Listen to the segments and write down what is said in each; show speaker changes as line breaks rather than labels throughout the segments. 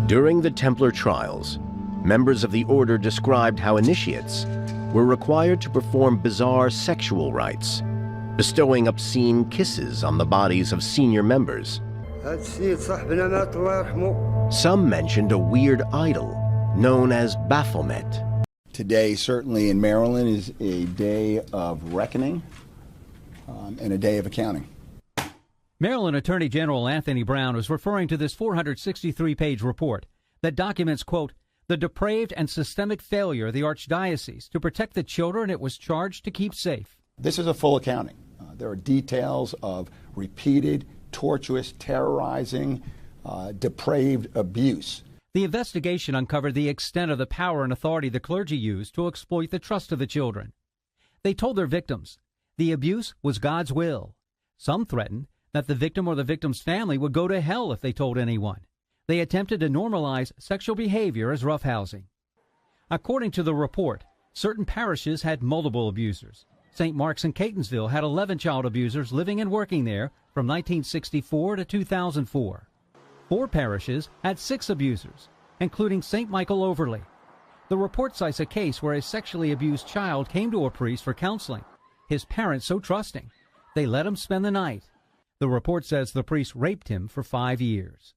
During the Templar trials, members of the order described how initiates were required to perform bizarre sexual rites, bestowing obscene kisses on the bodies of senior members. Some mentioned a weird idol known as Baphomet.
Today, certainly in Maryland, is a day of reckoning and a day of accounting.
Maryland Attorney General Anthony Brown was referring to this 463-page report that documents, quote, the depraved and systemic failure of the Archdiocese to protect the children it was charged to keep safe.
This is a full accounting. There are details of repeated, tortuous, terrorizing, depraved abuse.
The investigation uncovered the extent of the power and authority the clergy used to exploit the trust of the children. They told their victims the abuse was God's will. Some threatened that the victim or the victim's family would go to hell if they told anyone. They attempted to normalize sexual behavior as roughhousing. According to the report, certain parishes had multiple abusers. St. Mark's in Catonsville had 11 child abusers living and working there from 1964 to 2004. 4 parishes had 6 abusers, including St. Michael Overley. The report cites a case where a sexually abused child came to a priest for counseling. His parents so trusting, they let him spend the night. The report says the priest raped him for 5 years.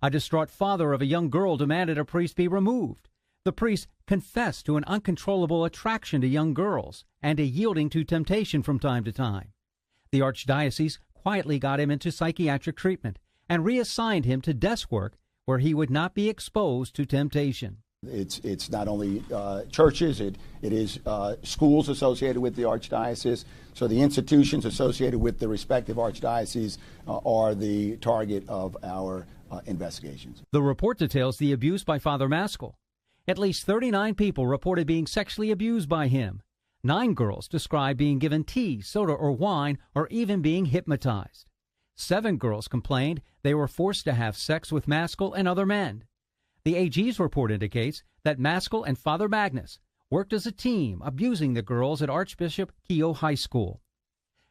A distraught father of a young girl demanded a priest be removed. The priest confessed to an uncontrollable attraction to young girls and a yielding to temptation from time to time. The Archdiocese quietly got him into psychiatric treatment and reassigned him to desk work where he would not be exposed to temptation.
It's not only churches, it is schools associated with the Archdiocese. So the institutions associated with the respective archdioceses are the target of our investigations.
The report details the abuse by Father Maskell. At least 39 people reported being sexually abused by him. 9 girls described being given tea, soda, or wine, or even being hypnotized. 7 girls complained they were forced to have sex with Maskell and other men. The AG's report indicates that Maskell and Father Magnus worked as a team, abusing the girls at Archbishop Keogh High School.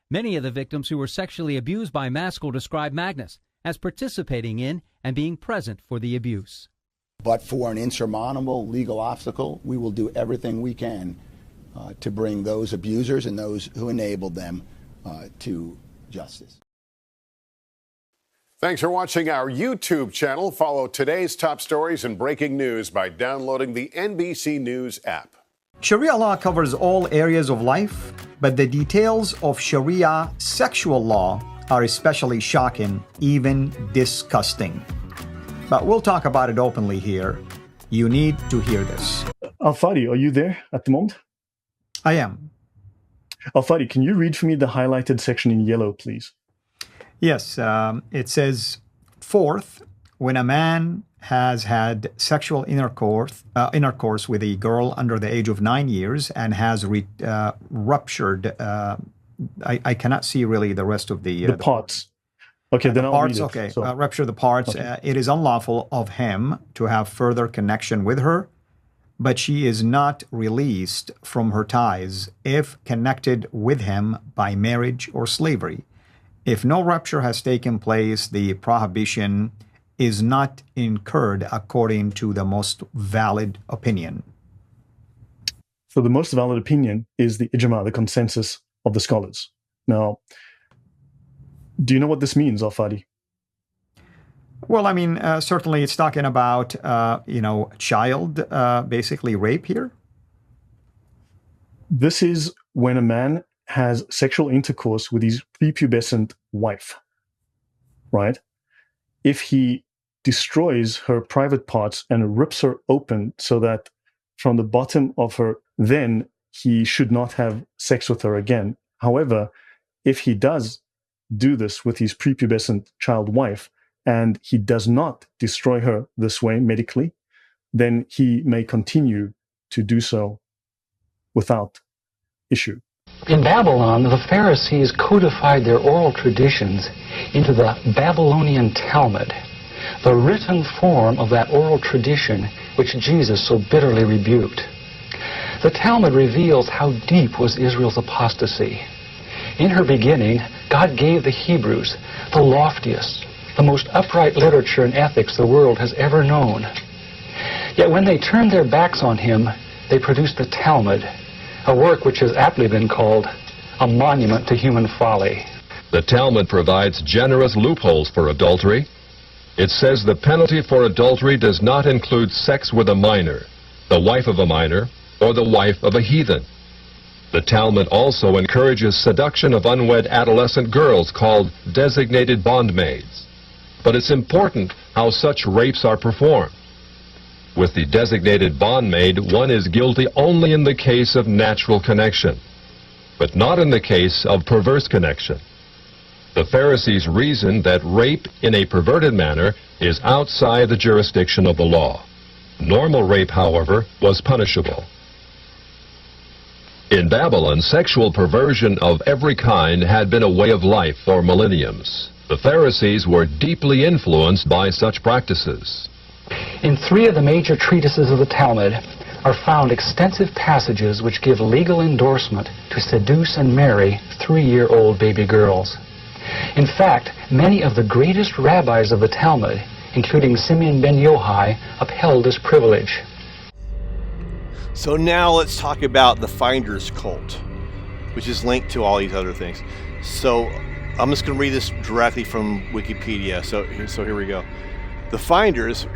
Many of the victims who were sexually abused by Maskell described Magnus as participating in and being present for the abuse.
But for an insurmountable legal obstacle, we will do everything we can to bring those abusers and those who enabled them to justice.
Thanks for watching our YouTube channel. Follow today's top stories and breaking news by downloading the NBC News app.
Sharia law covers all areas of life, but the details of Sharia sexual law are especially shocking, even disgusting. But we'll talk about it openly here. You need to hear this.
Al-Fadi, are you there at the moment?
I am.
Al-Fadi, can you read for me the highlighted section in yellow, please?
Yes, it says, fourth, when a man has had sexual intercourse with a girl under the age of 9 years and has ruptured, I cannot see really the rest of the
parts. Okay, then I'll read it.
Okay, rupture the parts. Okay. It is unlawful of him to have further connection with her, but she is not released from her ties if connected with him by marriage or slavery. If no rupture has taken place, the prohibition is not incurred according to the most valid opinion.
So the most valid opinion is the ijma, the consensus of the scholars. Now, do you know what this means, Al-Fadi?
Well, I mean, certainly it's talking about, child, basically rape here.
This is when a man has sexual intercourse with his prepubescent wife, right? If he destroys her private parts and rips her open so that from the bottom of her, then he should not have sex with her again. However, if he does do this with his prepubescent child wife and he does not destroy her this way medically, then he may continue to do so without issue.
In Babylon, the Pharisees codified their oral traditions into the Babylonian Talmud, the written form of that oral tradition which Jesus so bitterly rebuked. The Talmud reveals how deep was Israel's apostasy. In her beginning, God gave the Hebrews the loftiest, the most upright literature and ethics the world has ever known. Yet when they turned their backs on him, they produced the Talmud, a work which has aptly been called a monument to human folly.
The Talmud provides generous loopholes for adultery. It says the penalty for adultery does not include sex with a minor, the wife of a minor, or the wife of a heathen. The Talmud also encourages seduction of unwed adolescent girls called designated bondmaids. But it's important how such rapes are performed. With the designated bondmaid, one is guilty only in the case of natural connection, but not in the case of perverse connection. The Pharisees reasoned that rape in a perverted manner is outside the jurisdiction of the law. Normal rape, however, was punishable. In Babylon, sexual perversion of every kind had been a way of life for millenniums. The Pharisees were deeply influenced by such practices.
In 3 of the major treatises of the Talmud are found extensive passages which give legal endorsement to seduce and marry 3-year-old baby girls. In fact, many of the greatest rabbis of the Talmud, including Simeon ben Yochai, upheld this privilege.
So now let's talk about the Finders cult, which is linked to all these other things. So I'm just going to read this directly from Wikipedia. So here we go. The Finders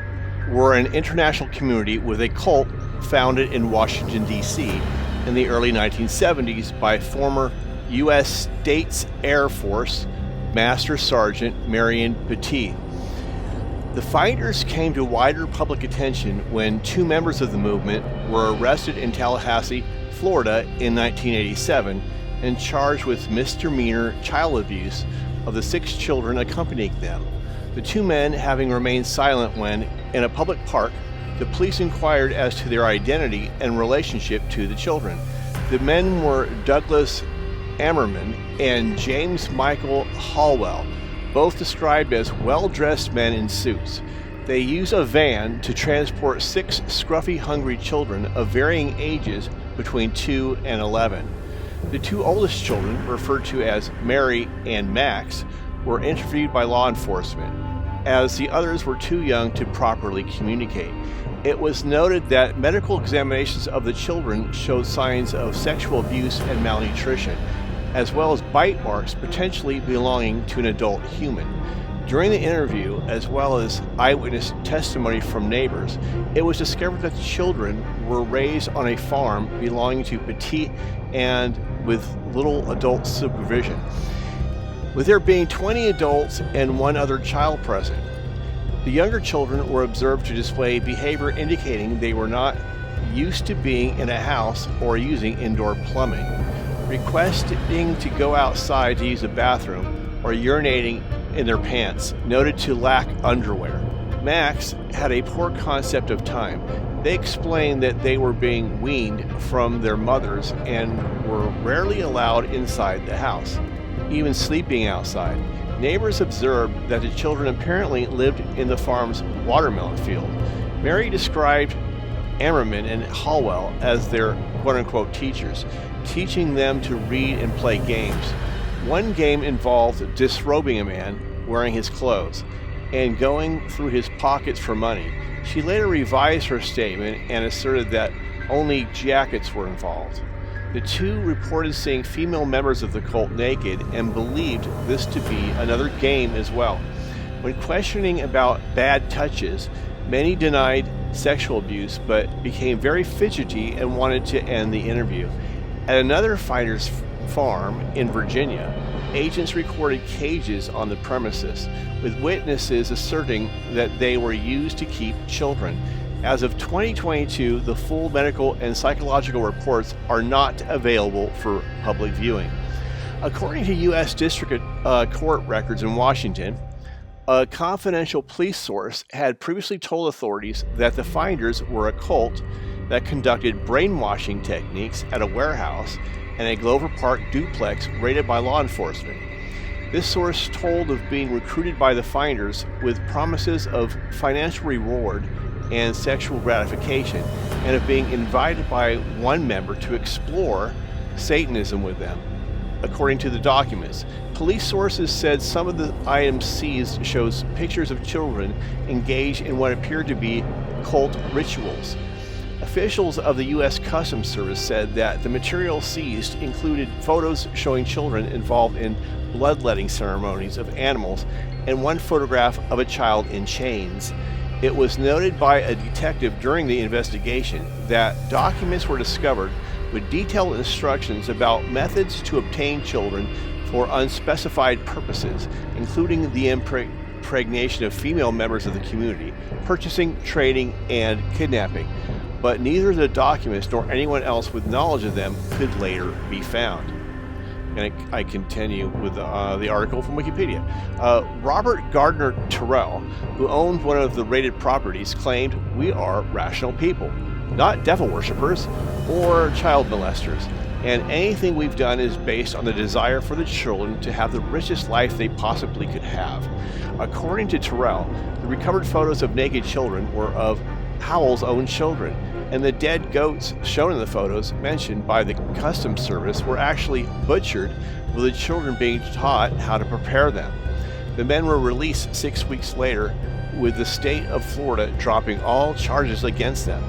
were an international community with a cult founded in Washington, D.C. in the early 1970s by former U.S. States Air Force Master Sergeant Marion Petit. The Finders came to wider public attention when 2 members of the movement were arrested in Tallahassee, Florida in 1987 and charged with misdemeanor child abuse of the 6 children accompanying them. The 2 men having remained silent when, in a public park, the police inquired as to their identity and relationship to the children. The men were Douglas Ammerman and James Michael Hallwell, both described as well-dressed men in suits. They used a van to transport 6 scruffy, hungry children of varying ages between 2 and 11. The 2 oldest children, referred to as Mary and Max, were interviewed by law enforcement, as the others were too young to properly communicate. It was noted that medical examinations of the children showed signs of sexual abuse and malnutrition, as well as bite marks potentially belonging to an adult human. During the interview, as well as eyewitness testimony from neighbors, it was discovered that the children were raised on a farm belonging to Petit and with little adult supervision, with there being 20 adults and 1 other child present. The younger children were observed to display behavior indicating they were not used to being in a house or using indoor plumbing, requesting to go outside to use a bathroom, or urinating in their pants, noted to lack underwear. Max had a poor concept of time. They explained that they were being weaned from their mothers and were rarely allowed inside the house, even sleeping outside. Neighbors observed that the children apparently lived in the farm's watermelon field. Mary described Ammerman and Hallwell as their quote-unquote teachers, teaching them to read and play games. One game involved disrobing a man wearing his clothes and going through his pockets for money. She later revised her statement and asserted that only jackets were involved. The 2 reported seeing female members of the cult naked and believed this to be another game as well. When questioning about bad touches, many denied sexual abuse but became very fidgety and wanted to end the interview. At another Finders farm in Virginia, agents recorded cages on the premises, with witnesses asserting that they were used to keep children. As of 2022, the full medical and psychological reports are not available for public viewing. According to U.S. District Court records in Washington, a confidential police source had previously told authorities that the Finders were a cult that conducted brainwashing techniques at a warehouse and a Glover Park duplex raided by law enforcement. This source told of being recruited by the Finders with promises of financial reward and sexual gratification, and of being invited by one member to explore Satanism with them. According to the documents, Police sources said some of the items seized shows pictures of children engaged in what appeared to be cult rituals. Officials of the U.S. Customs Service said that the material seized included photos showing children involved in bloodletting ceremonies of animals and one photograph of a child in chains. It was noted by a detective during the investigation that documents were discovered with detailed instructions about methods to obtain children for unspecified purposes, including the impregnation of female members of the community, purchasing, trading, and kidnapping. But neither the documents nor anyone else with knowledge of them could later be found. And I continue with the article from Wikipedia. Robert Gardner Terrell, who owned one of the raided properties, claimed, "We are rational people, not devil worshippers or child molesters, and anything we've done is based on the desire for the children to have the richest life they possibly could have." According to Terrell, the recovered photos of naked children were of Howell's own children, and the dead goats shown in the photos mentioned by the Customs Service were actually butchered, with the children being taught how to prepare them. The men were released 6 weeks later, with the state of Florida dropping all charges against them.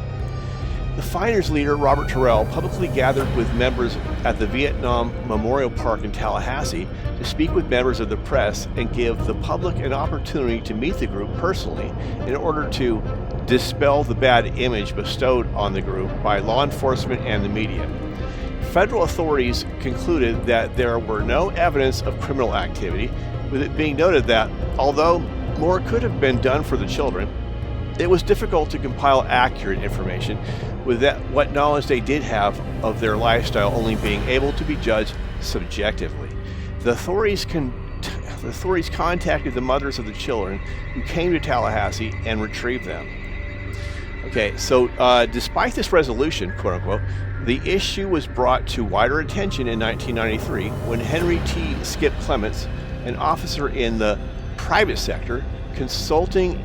The finders leader, Robert Terrell, publicly gathered with members at the Vietnam Memorial Park in Tallahassee to speak with members of the press and give the public an opportunity to meet the group personally in order to dispel the bad image bestowed on the group by law enforcement and the media. Federal authorities concluded that there were no evidence of criminal activity, with it being noted that, although more could have been done for the children, it was difficult to compile accurate information with what knowledge they did have of their lifestyle only being able to be judged subjectively. The authorities contacted the mothers of the children, who came to Tallahassee and retrieved them. Okay, so despite this resolution, quote unquote, the issue was brought to wider attention in 1993 when Henry T. Skip Clements, an officer in the private sector, consulting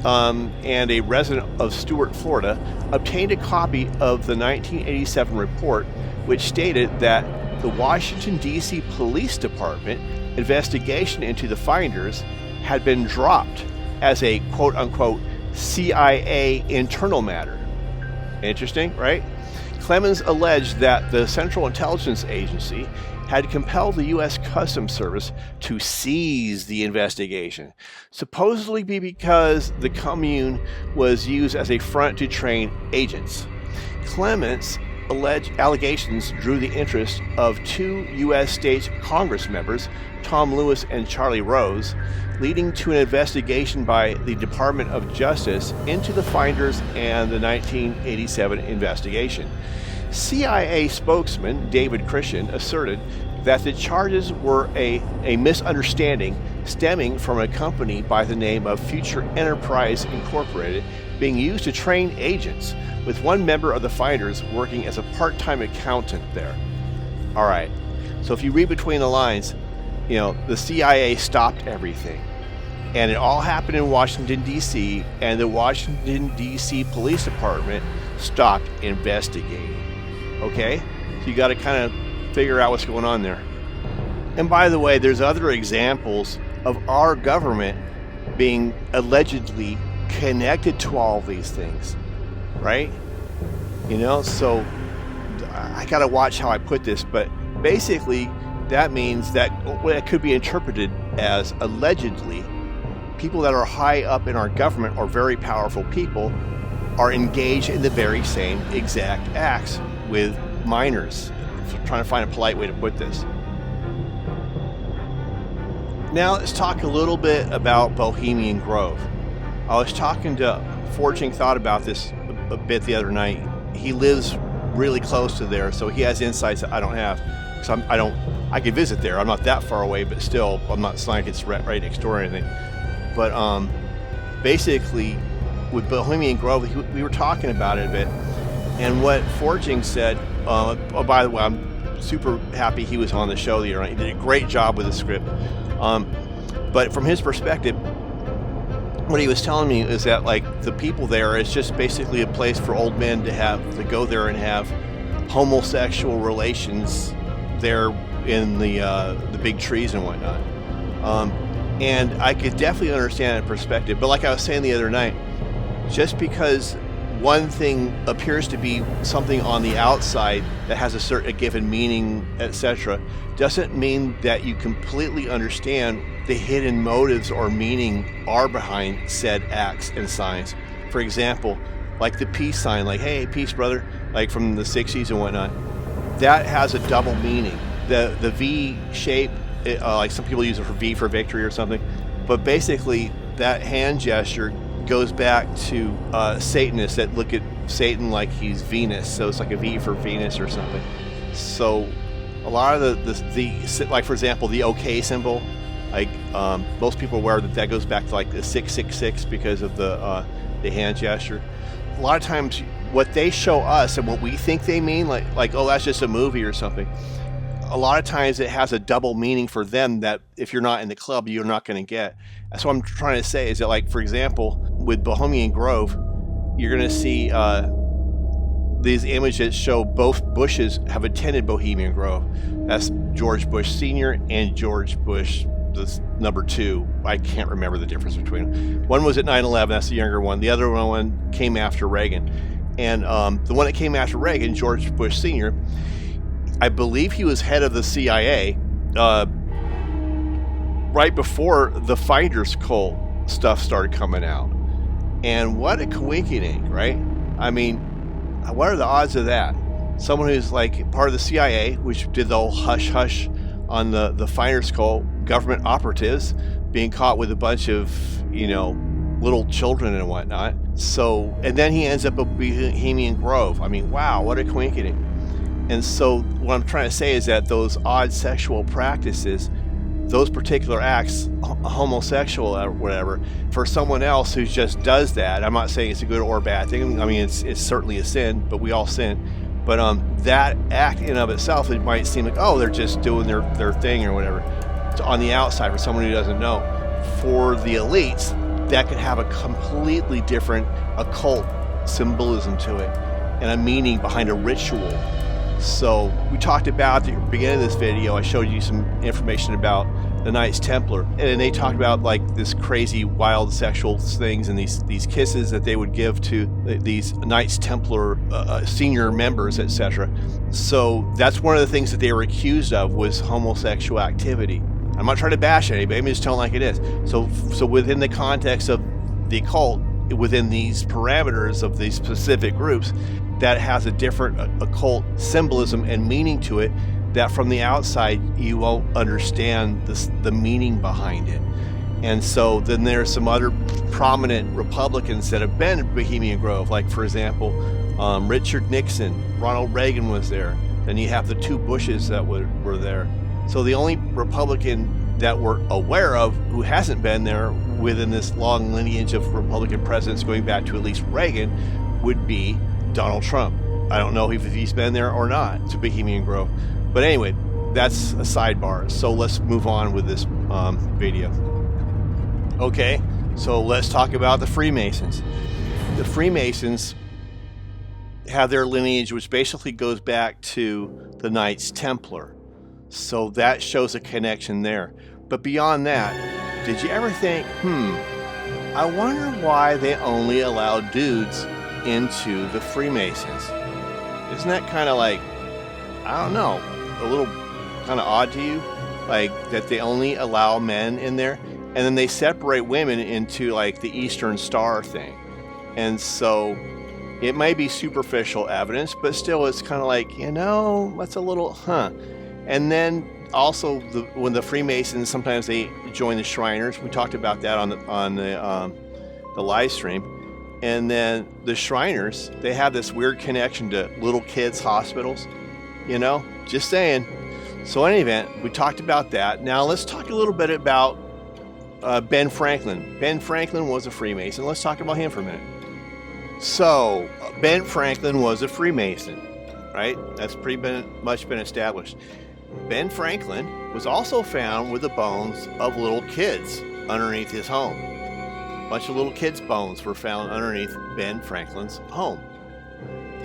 and a resident of Stuart, Florida, obtained a copy of the 1987 report, which stated that the Washington, D.C. Police Department investigation into the finders had been dropped as a quote-unquote CIA internal matter. Interesting, right? Clemens alleged that the Central Intelligence Agency had compelled the U.S. Customs Service to seize the investigation, supposedly because the commune was used as a front to train agents. Clements' alleged allegations drew the interest of two U.S. state Congress members, Tom Lewis and Charlie Rose, leading to an investigation by the Department of Justice into the finders and the 1987 investigation. CIA spokesman David Christian asserted that the charges were a misunderstanding stemming from a company by the name of Future Enterprise Incorporated being used to train agents, with one member of the finders working as a part-time accountant there. All right, so if you read between the lines, you know, the CIA stopped everything. And it all happened in Washington, D.C., and the Washington, D.C. Police Department stopped investigating. Okay? So you got to kind of figure out what's going on there. And by the way, there's other examples of our government being allegedly connected to all these things, right? You know, so I got to watch how I put this, but basically that means that it could be interpreted as allegedly people that are high up in our government or very powerful people are engaged in the very same exact acts with minors. I'm trying to find a polite way to put this. Now let's talk a little bit about Bohemian Grove. I was talking to Forging Thought about this a bit the other night. He lives really close to there, so he has insights that I don't have. So I could visit there. I'm not that far away, but still, I'm not. It's not like it's right next door or anything. But basically, with Bohemian Grove, we were talking about it a bit, and what Forging said. Oh, by the way, I'm super happy he was on the show the other night. He did a great job with the script. But from his perspective, what he was telling me is that like the people there is just basically a place for old men to go there and have homosexual relations there in the big trees and whatnot. And I could definitely understand that perspective. But like I was saying the other night, just because one thing appears to be something on the outside that has a given meaning, etc., doesn't mean that you completely understand the hidden motives or meaning are behind said acts and signs. For example, like the peace sign, like, hey, peace, brother, like from the 60s and whatnot. That has a double meaning. The V shape, like some people use it for V for victory or something, but basically that hand gesture goes back to Satanists that look at Satan like he's Venus, so it's like a V for Venus or something. So a lot of the like, for example, the OK symbol, like most people are aware that goes back to like the 666 because of the hand gesture. A lot of times what they show us and what we think they mean, like oh, that's just a movie or something, a lot of times it has a double meaning for them that if you're not in the club, you're not going to get. That's what I'm trying to say, is that, like, for example, with Bohemian Grove, you're going to see these images show both Bushes have attended Bohemian Grove. That's George Bush Sr. and George Bush, the number 2. I can't remember the difference between them. One was at 9/11, that's the younger one. The other one came after Reagan. And the one that came after Reagan, George Bush Sr., I believe he was head of the CIA right before the Finders Cult stuff started coming out. And what a coincidence, right? I mean, what are the odds of that? Someone who's like part of the CIA, which did the whole hush-hush on the Finders Cult, government operatives being caught with a bunch of, little children and whatnot. So, and then he ends up at Bohemian Grove. I mean, wow, what a coincidence. And so what I'm trying to say is that those odd sexual practices, those particular acts, homosexual or whatever, for someone else who just does that, I'm not saying it's a good or bad thing. I mean, it's certainly a sin, but we all sin. But that act in of itself, it might seem like, oh, they're just doing their thing or whatever. It's on the outside for someone who doesn't know. For the elites, that could have a completely different occult symbolism to it and a meaning behind a ritual. So we talked about at the beginning of this video, I showed you some information about the Knights Templar, and they talked about like this crazy wild sexual things and these kisses that they would give to these Knights Templar senior members, etc. So that's one of the things that they were accused of, was homosexual activity. I'm not trying to bash anybody, I'm just telling like it is. So within the context of the occult, within these parameters of these specific groups, that has a different occult symbolism and meaning to it that from the outside you won't understand the meaning behind it. And so then there's some other prominent Republicans that have been at Bohemian Grove, like for example, Richard Nixon, Ronald Reagan was there. Then you have the 2 Bushes that were there. So the only Republican that we're aware of who hasn't been there within this long lineage of Republican presidents going back to at least Reagan would be Donald Trump. I don't know if he's been there or not to Bohemian Grove. But anyway, that's a sidebar. So let's move on with this video. Okay, so let's talk about the Freemasons. The Freemasons have their lineage, which basically goes back to the Knights Templar. So that shows a connection there. But beyond that, did you ever think, I wonder why they only allow dudes into the Freemasons? Isn't that kind of like, I don't know, a little kind of odd to you? Like that they only allow men in there, and then they separate women into like the Eastern Star thing. And so it may be superficial evidence, but still it's kind of like, that's a little, And then also when the Freemasons, sometimes they join the Shriners. We talked about that on the live stream. And then the Shriners, they have this weird connection to little kids' hospitals, just saying. So in any event, we talked about that. Now let's talk a little bit about Ben Franklin. Ben Franklin was a Freemason. Let's talk about him for a minute. So Ben Franklin was a Freemason, right? That's much been established. Ben Franklin was also found with the bones of little kids underneath his home. A bunch of little kids' bones were found underneath Ben Franklin's home.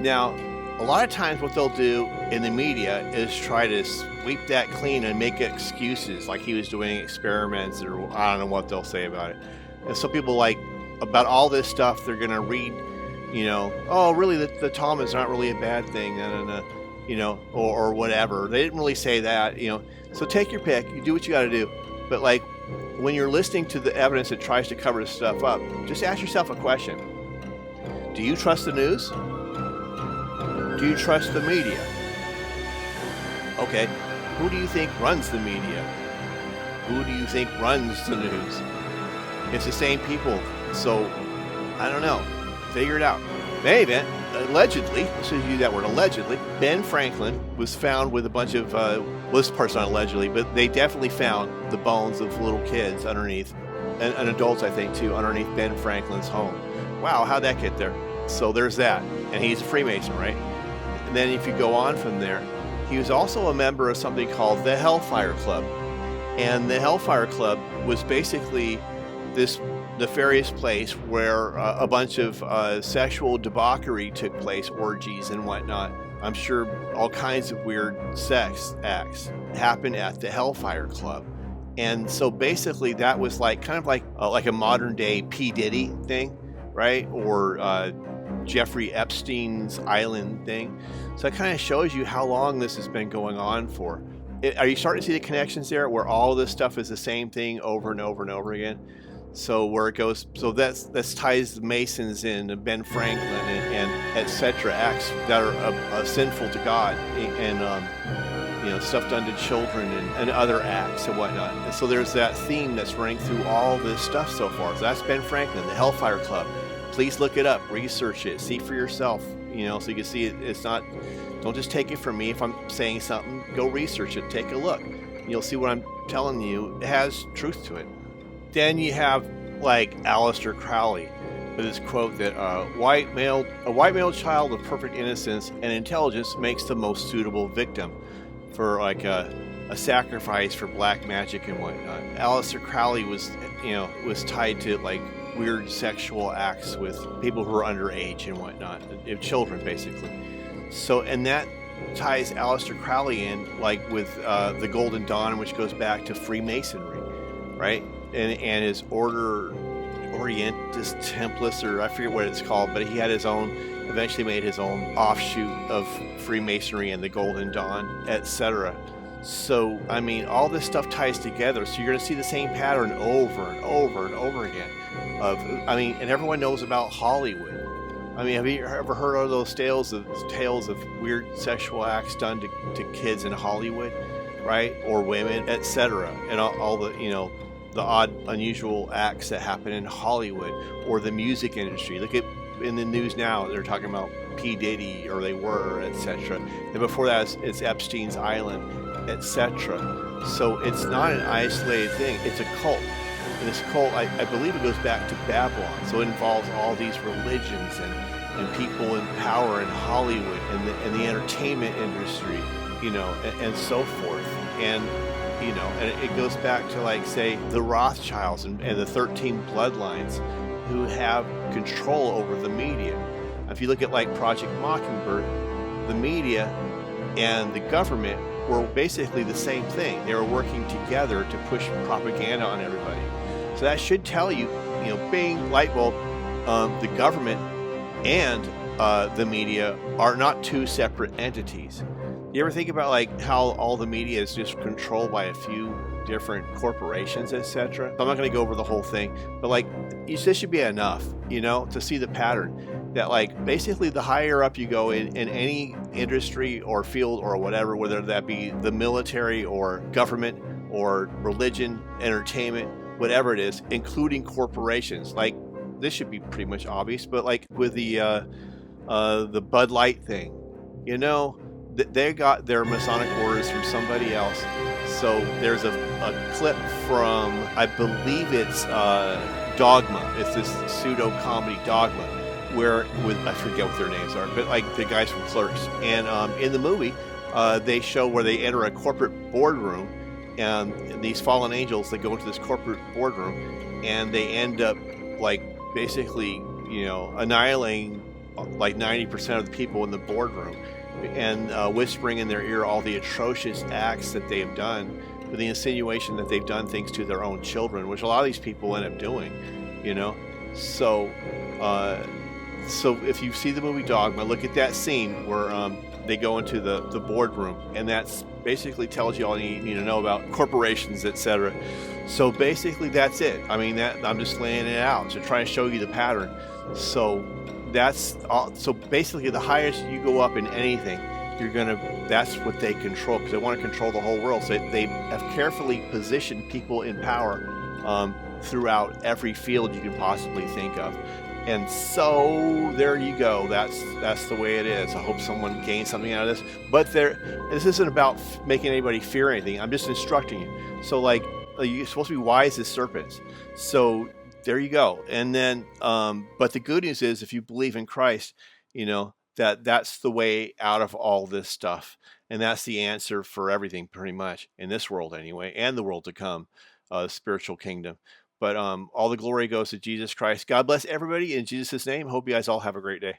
Now, a lot of times what they'll do in the media is try to sweep that clean and make excuses, like he was doing experiments, or I don't know what they'll say about it. And some people, like, about all this stuff, they're going to read, oh, really, the Talmud is not really a bad thing, or whatever. They didn't really say that, So take your pick. You do what you got to do. But, like, when you're listening to the evidence that tries to cover this stuff up, just ask yourself a question. Do you trust the news? Do you trust the media? Okay, who do you think runs the media? Who do you think runs the news? It's the same people. So, I don't know. Figure it out. In any event, allegedly, let's just use that word, allegedly, Ben Franklin was found with a bunch of, this part's not allegedly, but they definitely found the bones of little kids underneath, and adults, I think, too, underneath Ben Franklin's home. Wow, how'd that get there? So there's that. And he's a Freemason, right? And then if you go on from there, he was also a member of something called the Hellfire Club. And the Hellfire Club was basically this nefarious place where a bunch of sexual debauchery took place, orgies and whatnot. I'm sure all kinds of weird sex acts happened at the Hellfire Club. And so basically that was like kind of like a modern day P. Diddy thing, right? Or Jeffrey Epstein's island thing. So it kind of shows you how long this has been going on for. Are you starting to see the connections there where all this stuff is the same thing over and over and over again? So where it goes, so that's ties the Masons in, Ben Franklin and etc. acts that are sinful to God, and stuff done to children and other acts and whatnot. And so there's that theme that's running through all this stuff so far. So that's Ben Franklin, the Hellfire Club. Please look it up, research it, see for yourself, so you can see it's not, don't just take it from me. If I'm saying something, go research it, take a look. You'll see what I'm telling you, it has truth to it. Then you have, like, Alistair Crowley with his quote that a white male child of perfect innocence and intelligence makes the most suitable victim for, like, a sacrifice for black magic and whatnot. Alistair Crowley was tied to, like, weird sexual acts with people who are underage and whatnot, children basically. So, and that ties Alistair Crowley in, like, with the Golden Dawn, which goes back to Freemasonry, right? And his Order Orientis Templis, or I forget what it's called, but he had his own, eventually made his own offshoot of Freemasonry and the Golden Dawn, etc. So, I mean, all this stuff ties together, so you're going to see the same pattern over and over and over again. And everyone knows about Hollywood. I mean, have you ever heard of those tales of weird sexual acts done to kids in Hollywood, right? Or women, etc. And all the, the odd, unusual acts that happen in Hollywood or the music industry. Look at in the news now, they're talking about P. Diddy, or they were, etc. And before that, it's Epstein's Island, etc. So it's not an isolated thing. It's a cult. And this cult, I believe it goes back to Babylon. So it involves all these religions and people in power in Hollywood and the entertainment industry, and so forth. And and it goes back to, like, say, the Rothschilds and the 13 bloodlines who have control over the media. If you look at, like, Project Mockingbird, the media and the government were basically the same thing. They were working together to push propaganda on everybody. So that should tell you, Bing, light bulb, the government and the media are not two separate entities. You ever think about, like, how all the media is just controlled by a few different corporations, etc.? I'm not going to go over the whole thing, but, like, this should be enough, to see the pattern that, like, basically the higher up you go in any industry or field or whatever, whether that be the military or government or religion, entertainment, whatever it is, including corporations, like, this should be pretty much obvious, but, like, with the Bud Light thing, they got their Masonic orders from somebody else. So there's a clip from, I believe it's Dogma. It's this pseudo-comedy Dogma, where I forget what their names are, but, like, the guys from Clerks. And in the movie, they show where they enter a corporate boardroom, and these fallen angels, they go into this corporate boardroom, and they end up, like, basically, annihilating like 90% of the people in the boardroom, and whispering in their ear all the atrocious acts that they have done, with the insinuation that they've done things to their own children, which a lot of these people end up doing, you know. So if you see the movie Dogma, look at that scene where they go into the boardroom, and that's basically tells you all you need to know about corporations, etc. So basically that's it. I mean, that I'm just laying it out to try and show you the pattern. So that's all. So basically, the highest you go up in anything, that's what they control, because they want to control the whole world. So they have carefully positioned people in power throughout every field you can possibly think of. And so there you go. That's the way it is. I hope someone gains something out of this. But this isn't about making anybody fear anything. I'm just instructing you. So like, you're supposed to be wise as serpents. So there you go. And then, but the good news is, if you believe in Christ, you know, that's the way out of all this stuff. And that's the answer for everything, pretty much, in this world anyway, and the world to come, the spiritual kingdom. But all the glory goes to Jesus Christ. God bless everybody in Jesus' name. Hope you guys all have a great day.